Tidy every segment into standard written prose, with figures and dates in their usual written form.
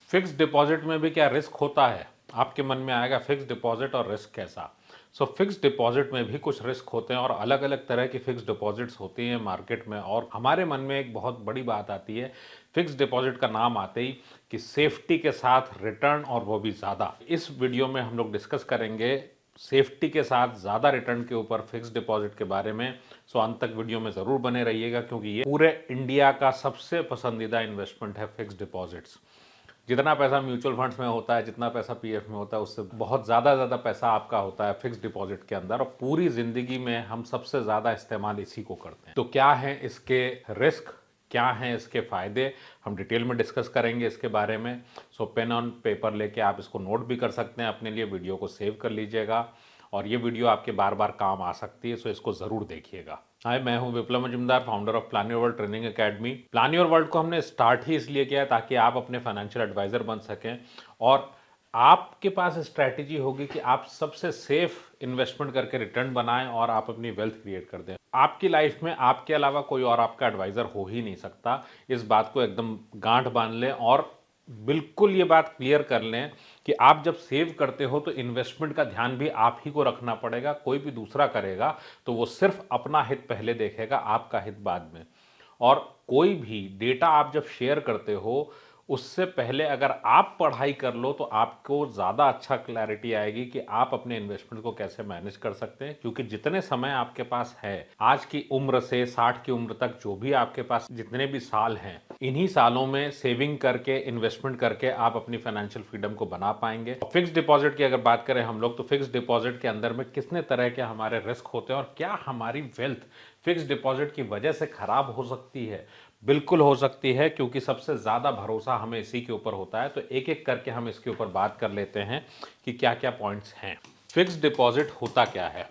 Fix deposit में भी क्या रिस्क होता है? आपके मन में आएगा फिक्स डिपॉजिट और रिस्क कैसा? फिक्स डिपॉजिट में भी कुछ रिस्क होते हैं और अलग अलग तरह की फिक्स डिपॉजिट्स होती हैं मार्केट में। और हमारे मन में एक बहुत बड़ी बात आती है फिक्स डिपॉजिट का नाम आते ही कि सेफ्टी के साथ रिटर्न, और वो भी ज़्यादा। इस वीडियो में हम लोग डिस्कस करेंगे सेफ्टी के साथ ज़्यादा रिटर्न के ऊपर फिक्स डिपॉजिट के बारे में। अंत तक वीडियो में ज़रूर बने रहिएगा क्योंकि ये पूरे इंडिया का सबसे पसंदीदा इन्वेस्टमेंट है फिक्स डिपॉजिट्स। जितना पैसा म्यूचुअल फंड्स में होता है, जितना पैसा पीएफ में होता है, उससे बहुत ज़्यादा पैसा आपका होता है फिक्स डिपॉजिट के अंदर, और पूरी ज़िंदगी में हम सबसे ज़्यादा इस्तेमाल इसी को करते हैं। तो क्या है इसके रिस्क, क्या हैं इसके फ़ायदे, हम डिटेल में डिस्कस करेंगे इसके बारे में। पेन ऑन पेपर लेके आप इसको नोट भी कर सकते हैं अपने लिए, वीडियो को सेव कर लीजिएगा और ये वीडियो आपके बार बार काम आ सकती है, सो इसको ज़रूर देखिएगा। हाय, मैं हूं Viplav Majumdar, founder of Plan Your World Training Academy. Plan Your World को हमने स्टार्ट ही इसलिए किया है ताकि आप अपने फाइनेंशियल एडवाइज़र बन सकें और आपके पास स्ट्रैटेजी होगी कि आप सबसे सेफ इन्वेस्टमेंट करके रिटर्न बनाएं और आप अपनी वेल्थ क्रिएट कर दें। आपकी लाइफ में आपके अलावा कोई और आपका एडवाइज़र हो ही नहीं सकता। इस बात को एकदम गांठ बांध लें और बिल्कुल ये बात क्लियर कर लें कि आप जब सेव करते हो तो इन्वेस्टमेंट का ध्यान भी आप ही को रखना पड़ेगा। कोई भी दूसरा करेगा तो वो सिर्फ अपना हित पहले देखेगा, आपका हित बाद में। और कोई भी डेटा आप जब शेयर करते हो उससे पहले अगर आप पढ़ाई कर लो तो आपको ज़्यादा अच्छा क्लैरिटी आएगी कि आप अपने इन्वेस्टमेंट को कैसे मैनेज कर सकते हैं। क्योंकि जितने समय आपके पास है, आज की उम्र से 60 की उम्र तक जो भी आपके पास जितने भी साल हैं, इन्हीं सालों में सेविंग करके, इन्वेस्टमेंट करके आप अपनी फाइनेंशियल फ्रीडम को बना पाएंगे। फिक्स डिपॉजिट की अगर बात करें हम लोग, तो फिक्स डिपॉजिट के अंदर में कितने तरह के हमारे रिस्क होते हैं और क्या हमारी वेल्थ फिक्स डिपॉजिट की वजह से खराब हो सकती है? बिल्कुल हो सकती है, क्योंकि सबसे ज़्यादा भरोसा हमें इसी के ऊपर होता है। तो एक एक करके हम इसके ऊपर बात कर लेते हैं कि क्या क्या पॉइंट्स हैं। फिक्स डिपॉजिट होता क्या है?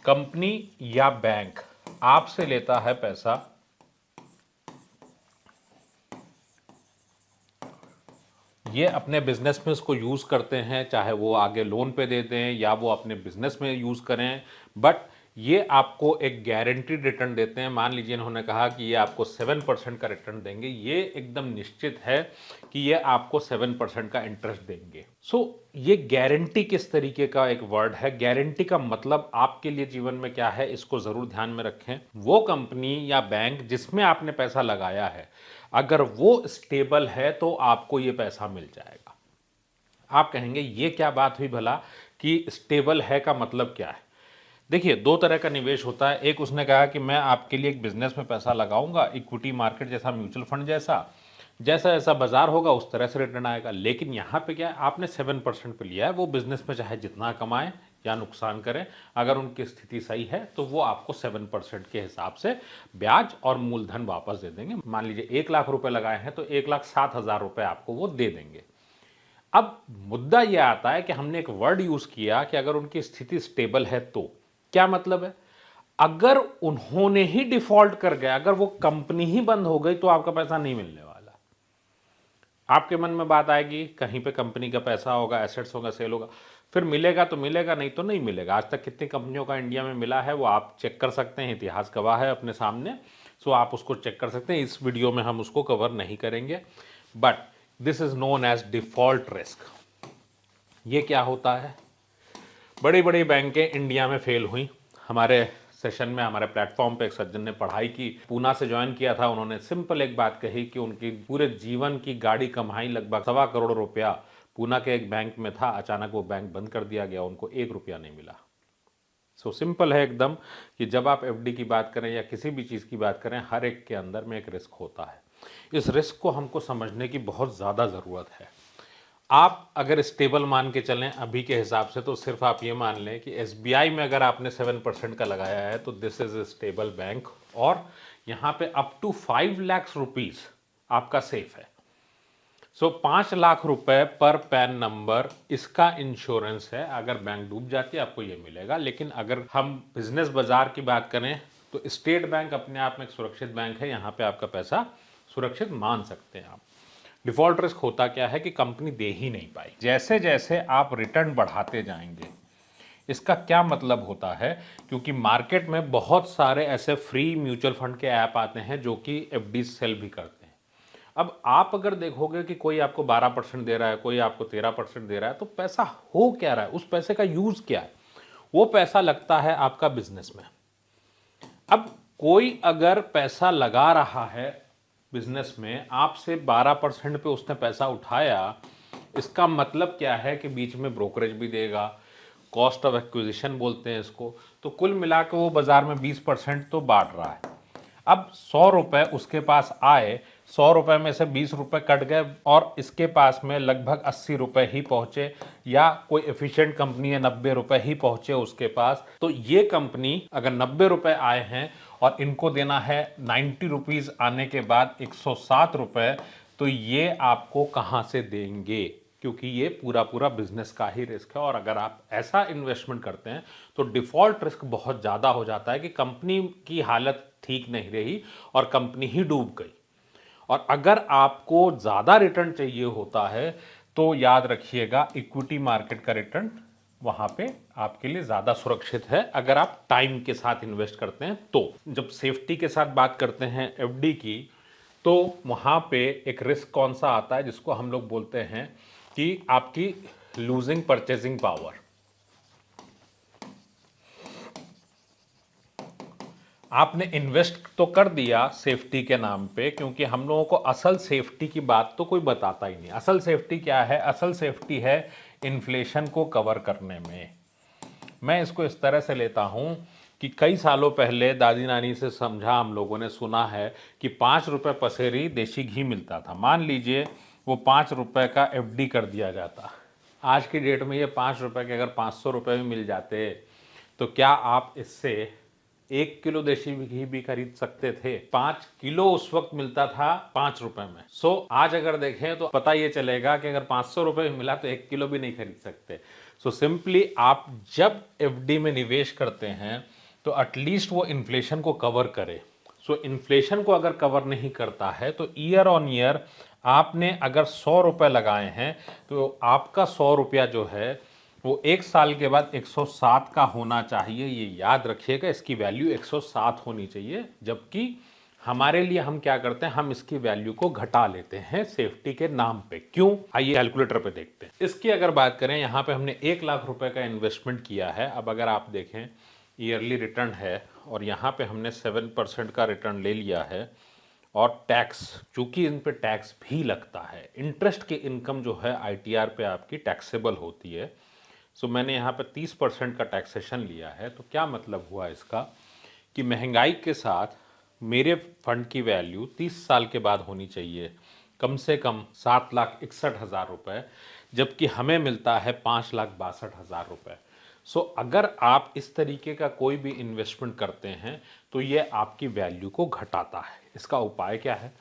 कंपनी या बैंक आपसे लेता है पैसा, ये अपने बिजनेस में इसको यूज़ करते हैं, चाहे वो आगे लोन पे दे दें या वो अपने बिजनेस में यूज़ करें, बट ये आपको एक गारंटीड रिटर्न देते हैं। मान लीजिए इन्होंने कहा कि ये आपको 7% का रिटर्न देंगे, ये एकदम निश्चित है कि ये आपको 7% का इंटरेस्ट देंगे। ये गारंटी किस तरीके का एक वर्ड है? गारंटी का मतलब आपके लिए जीवन में क्या है, इसको ज़रूर ध्यान में रखें। वो कंपनी या बैंक जिसमें आपने पैसा लगाया है, अगर वो स्टेबल है तो आपको ये पैसा मिल जाएगा। आप कहेंगे ये क्या बात हुई भला कि स्टेबल है का मतलब क्या है? देखिए, दो तरह का निवेश होता है। एक, उसने कहा कि मैं आपके लिए एक बिजनेस में पैसा लगाऊंगा, इक्विटी मार्केट जैसा, म्यूचुअल फंड जैसा, जैसा जैसा बाजार होगा उस तरह से रिटर्न आएगा। लेकिन यहाँ पे क्या है, आपने 7% पे लिया है, वो बिजनेस में चाहे जितना कमाएं या नुकसान करें, अगर उनकी स्थिति सही है तो वो आपको 7% के हिसाब से ब्याज और मूलधन वापस दे देंगे। मान लीजिए 1 लाख रुपए लगाए हैं तो 1,07,000 रुपए आपको वो दे देंगे। अब मुद्दा यह आता है कि हमने एक वर्ड यूज किया कि अगर उनकी स्थिति स्टेबल है तो क्या मतलब है? अगर उन्होंने ही डिफॉल्ट कर गया, अगर वो कंपनी ही बंद हो गई तो आपका पैसा नहीं मिलने वाला। आपके मन में बात आएगी, कहीं पे कंपनी का पैसा होगा, एसेट्स होगा, सेल होगा, फिर मिलेगा तो मिलेगा, नहीं तो नहीं मिलेगा। आज तक कितनी कंपनियों का इंडिया में मिला है वो आप चेक कर सकते हैं, इतिहास गवाह है अपने सामने। आप उसको चेक कर सकते हैं। इस वीडियो में हम उसको कवर नहीं करेंगे, but this is known as default risk. ये क्या होता है? बड़ी बड़ी बैंकें इंडिया में फेल हुई। हमारे सेशन में, हमारे प्लेटफॉर्म पे एक सज्जन ने पढ़ाई की, पूना से ज्वाइन किया था। उन्होंने सिंपल एक बात कही कि उनकी पूरे जीवन की गाड़ी कमाई लगभग 1.25 करोड़ रुपया पूना के एक बैंक में था, अचानक वो बैंक बंद कर दिया गया, उनको 1 रुपया नहीं मिला। सिंपल है एकदम कि जब आप एफडी की बात करें या किसी भी चीज़ की बात करें, हर एक के अंदर में एक रिस्क होता है। इस रिस्क को हमको समझने की बहुत ज़्यादा ज़रूरत है। आप अगर स्टेबल मान के चलें अभी के हिसाब से, तो सिर्फ आप ये मान लें कि एसबीआई में अगर आपने 7% का लगाया है तो this is a stable bank, और यहाँ पे अप टू 5 लाख रुपीज आपका सेफ है। 5 लाख रुपए पर पैन नंबर इसका इंश्योरेंस है। अगर बैंक डूब जाती है आपको ये मिलेगा। लेकिन अगर हम बिजनेस बाजार की बात करें तो स्टेट बैंक अपने आप में एक सुरक्षित बैंक है, यहाँ पे आपका पैसा सुरक्षित मान सकते हैं आप। डिफॉल्ट रिस्क होता क्या है कि कंपनी दे ही नहीं पाई। जैसे जैसे आप रिटर्न बढ़ाते जाएंगे, इसका क्या मतलब होता है, क्योंकि मार्केट में बहुत सारे ऐसे फ्री म्यूचुअल फंड के ऐप आते हैं जो कि एफडी सेल भी करते हैं। अब आप अगर देखोगे कि कोई आपको 12% दे रहा है, कोई आपको 13% दे रहा है, तो पैसा हो क्या रहा है, उस पैसे का यूज क्या है? वो पैसा लगता है आपका बिजनेस में। अब कोई अगर पैसा लगा रहा है बिजनेस में, आपसे 12% पे उसने पैसा उठाया, इसका मतलब क्या है कि बीच में ब्रोकरेज भी देगा, कॉस्ट ऑफ एक्विजिशन बोलते हैं इसको, तो कुल मिला के वो बाजार में 20% तो बांट रहा है। अब 100 रुपए उसके पास आए, 100 रुपए में से 20 रुपए कट गए और इसके पास में लगभग 80 रुपए ही पहुंचे, या कोई एफिशिएंट कंपनी है 90 रुपए ही पहुंचे उसके पास। तो ये कंपनी अगर 90 रुपए आए हैं और इनको देना है 90 रुपीज आने के बाद 107 रुपए, तो ये आपको कहां से देंगे? क्योंकि ये पूरा पूरा बिजनेस का ही रिस्क है। और अगर आप ऐसा इन्वेस्टमेंट करते हैं तो डिफॉल्ट रिस्क बहुत ज़्यादा हो जाता है कि कंपनी की हालत ठीक नहीं रही और कंपनी ही डूब गई। और अगर आपको ज़्यादा रिटर्न चाहिए होता है तो याद रखिएगा, इक्विटी मार्केट का रिटर्न वहाँ पे आपके लिए ज़्यादा सुरक्षित है अगर आप टाइम के साथ इन्वेस्ट करते हैं। तो जब सेफ्टी के साथ बात करते हैं एफडी की, तो वहाँ पे एक रिस्क कौन सा आता है जिसको हम लोग बोलते हैं कि आपकी लूजिंग परचेजिंग पावर। आपने इन्वेस्ट तो कर दिया सेफ्टी के नाम पे, क्योंकि हम लोगों को असल सेफ्टी की बात तो कोई बताता ही नहीं। असल सेफ्टी क्या है? असल सेफ्टी है इन्फ्लेशन को कवर करने में। मैं इसको इस तरह से लेता हूं कि कई सालों पहले दादी नानी से समझा हम लोगों ने सुना है कि 5 रुपए पसेरी देशी घी मिलता था। मान लीजिए वो 5 रुपए का एफडी कर दिया जाता। आज की डेट में ये 5 रुपए के अगर 500 रुपए भी मिल जाते, तो क्या आप इससे 1 किलो देशी घी भी खरीद सकते थे? 5 किलो उस वक्त मिलता था 5 रुपए में। आज अगर देखें तो पता ये चलेगा कि अगर 500 रुपए में मिला तो 1 किलो भी नहीं खरीद सकते। सिंपली आप जब एफडी में निवेश करते हैं तो एटलीस्ट वो इन्फ्लेशन को कवर करे। इन्फ्लेशन को अगर कवर नहीं करता है तो ईयर ऑन ईयर आपने अगर 100 रुपए लगाए हैं तो आपका 100 रुपया जो है वो 1 साल के बाद 107 का होना चाहिए। ये याद रखिएगा, इसकी वैल्यू 107 होनी चाहिए। जबकि हमारे लिए हम क्या करते हैं, हम इसकी वैल्यू को घटा लेते हैं सेफ्टी के नाम पे। क्यों? आइए कैलकुलेटर पे देखते हैं। इसकी अगर बात करें, यहाँ पे हमने 1 लाख रुपए का इन्वेस्टमेंट किया है। अब अगर आप देखें ईयरली रिटर्न है और यहाँ पे हमने 7% का रिटर्न ले लिया है, और टैक्स, चूंकि इन पे टैक्स भी लगता है, इंटरेस्ट की इनकम जो है आईटीआर पे आपकी टैक्सेबल होती है। मैंने यहाँ पे 30% का टैक्सेशन लिया है। तो क्या मतलब हुआ इसका कि महंगाई के साथ मेरे फंड की वैल्यू 30 साल के बाद होनी चाहिए कम से कम 7,61,000 रुपये, जबकि हमें मिलता है 5,62,000 रुपये। अगर आप इस तरीके का कोई भी इन्वेस्टमेंट करते हैं तो ये आपकी वैल्यू को घटाता है। इसका उपाय क्या है?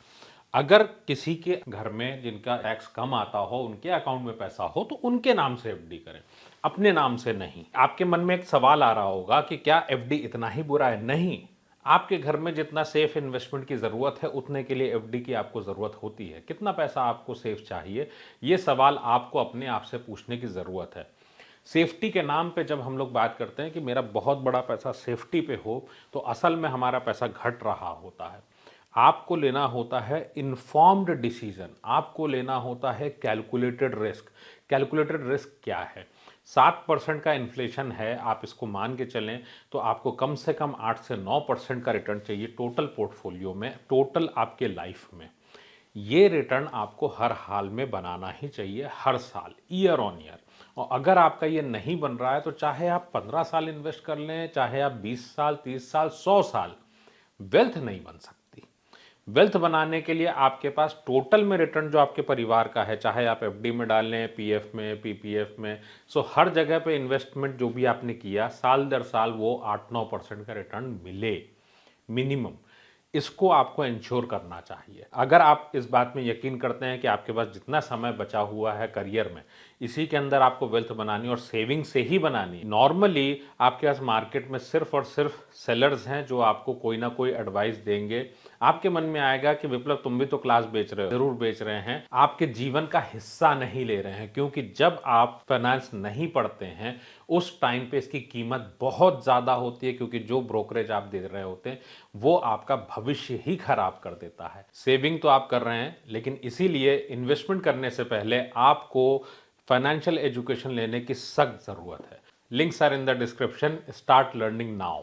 अगर किसी के घर में जिनका टैक्स कम आता हो, उनके अकाउंट में पैसा हो, तो उनके नाम से एफडी करें, अपने नाम से नहीं। आपके मन में एक सवाल आ रहा होगा कि क्या एफडी इतना ही बुरा है? नहीं, आपके घर में जितना सेफ इन्वेस्टमेंट की ज़रूरत है उतने के लिए एफडी की आपको ज़रूरत होती है। कितना पैसा आपको सेफ चाहिए, ये सवाल आपको अपने आप से पूछने की ज़रूरत है। सेफ्टी के नाम पे जब हम लोग बात करते हैं कि मेरा बहुत बड़ा पैसा सेफ्टी पे हो, तो असल में हमारा पैसा घट रहा होता है। आपको लेना होता है इन्फॉर्म्ड डिसीजन, आपको लेना होता है कैलकुलेटेड रिस्क। कैलकुलेटेड रिस्क क्या है? 7% का इन्फ्लेशन है, आप इसको मान के चलें तो आपको कम से कम 8 से 9% का रिटर्न चाहिए टोटल पोर्टफोलियो में, टोटल आपके लाइफ में। ये रिटर्न आपको हर हाल में बनाना ही चाहिए, हर साल, ईयर ऑन ईयर। और अगर आपका ये नहीं बन रहा है तो चाहे आप 15 साल इन्वेस्ट कर लें, चाहे आप 20 साल, 30 साल, 100 साल, वेल्थ नहीं बन सकती। वेल्थ बनाने के लिए आपके पास टोटल में रिटर्न जो आपके परिवार का है, चाहे आप एफडी में डाल लें, पीएफ में, पीपीएफ में, हर जगह पे इन्वेस्टमेंट जो भी आपने किया, साल दर साल वो 8-9% का रिटर्न मिले मिनिमम। इसको आपको इंश्योर करना चाहिए। अगर आप इस बात में यकीन करते हैं कि आपके पास जितना समय बचा हुआ है करियर में, इसी के अंदर आपको वेल्थ बनानी और सेविंग से ही बनानी। नॉर्मली आपके पास मार्केट में सिर्फ और सिर्फ सेलर्स हैं जो आपको कोई ना कोई एडवाइस देंगे आपके मन में आएगा कि विप्लव तुम भी तो क्लास बेच रहे हो, जरूर बेच रहे हैं, आपके जीवन का हिस्सा नहीं ले रहे हैं, क्योंकि जब आप फाइनेंस नहीं पढ़ते हैं उस टाइम पे इसकी कीमत बहुत ज़्यादा होती है, क्योंकि जो ब्रोकरेज आप दे रहे होते हैं वो आपका भविष्य ही खराब कर देता है। सेविंग तो आप कर रहे हैं, लेकिन इसीलिए इन्वेस्टमेंट करने से पहले आपको फाइनेंशियल एजुकेशन लेने की सख्त ज़रूरत है। Links are in the description. Start learning now.